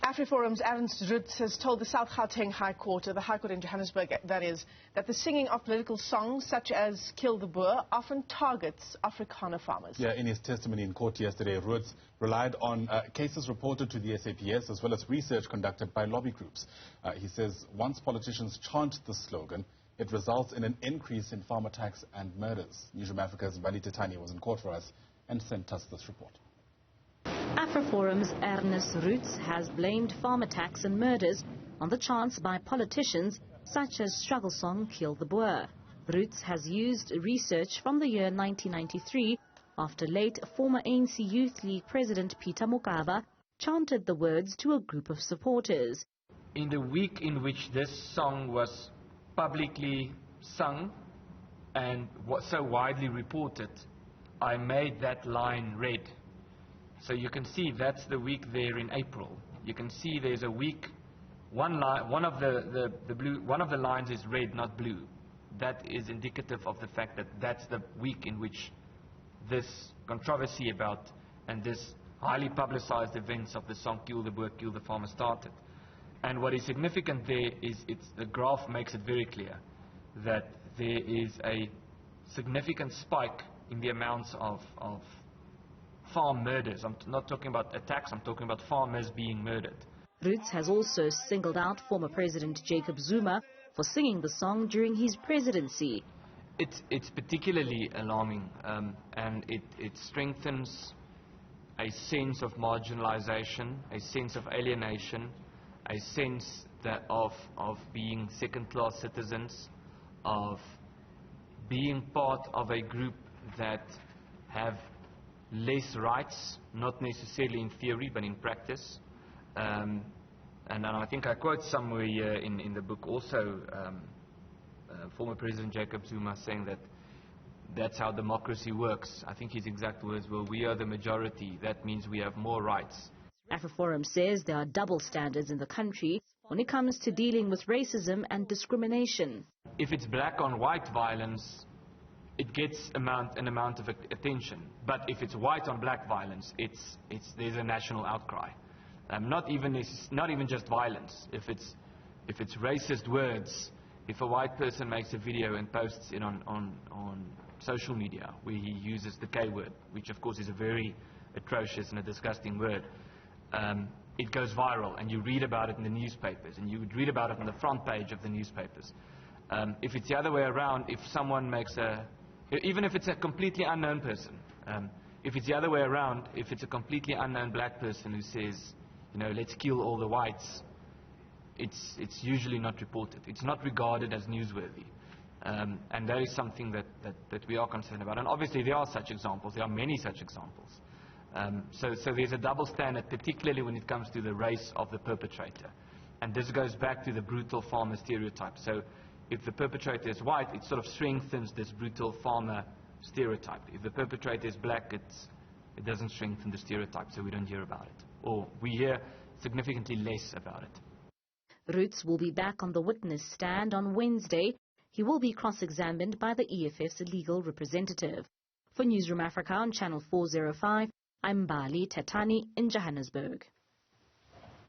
AfriForum's Ernst has told the South Gauteng High Court, the High Court in Johannesburg, that is, that the singing of political songs such as Kill the Boer often targets Afrikaner farmers. Yeah, in his testimony in court yesterday, Roets relied on cases reported to the SAPS as well as research conducted by lobby groups. He says once politicians chant the slogan, it results in an increase in farm attacks and murders. Newzroom Afrika's Mbali Thethani was in court for us and sent us this report. AfriForum's Ernst has blamed farm attacks and murders on the chants by politicians such as struggle song Kill the Boer. Roets has used research from the year 1993 after late former ANC Youth League President Peter Mokaba chanted the words to a group of supporters. In the week in which this song was publicly sung and was so widely reported, I made that line red. So you can see that's the week there in April. You can see there's a week, one of the lines is red, not blue. That is indicative of the fact that that's the week in which this controversy about and this highly publicized events of the song Kill the Boer, Kill the Farmer started. And what is significant there is the graph makes it very clear that there is a significant spike in the amounts of farm murders. I'm not talking about attacks, I'm talking about farmers being murdered. Roets has also singled out former President Jacob Zuma for singing the song during his presidency. It's particularly alarming and it strengthens a sense of marginalization, a sense of alienation, a sense of being second-class citizens, of being part of a group that have less rights, not necessarily in theory but in practice. And I think I quote somewhere here in the book also former President Jacob Zuma saying that that's how democracy works. I think his exact words were, we are the majority, that means we have more rights. AfriForum says there are double standards in the country when it comes to dealing with racism and discrimination. If it's black on white violence, it gets an amount of attention. But if it's white on black violence, there's a national outcry. Not even just violence. If it's racist words, if a white person makes a video and posts it on social media where he uses the K word, which of course is a very atrocious and a disgusting word, it goes viral and you read about it in the newspapers and you would read about it on the front page of the newspapers. If it's the other way around, if someone makes even if it's a completely unknown person, if it's the other way around, if it's a completely unknown black person who says, you know, let's kill all the whites, it's usually not reported. It's not regarded as newsworthy. And that is something that we are concerned about. And obviously there are such examples. There are many such examples. So there's a double standard, particularly when it comes to the race of the perpetrator. And this goes back to the brutal farmer stereotype. So if the perpetrator is white, it sort of strengthens this brutal farmer stereotype. If the perpetrator is black, it doesn't strengthen the stereotype, so we don't hear about it. Or we hear significantly less about it. Roets will be back on the witness stand on Wednesday. He will be cross-examined by the EFF's legal representative. For Newzroom Afrika on Channel 405, I'm Mbali Thethani in Johannesburg.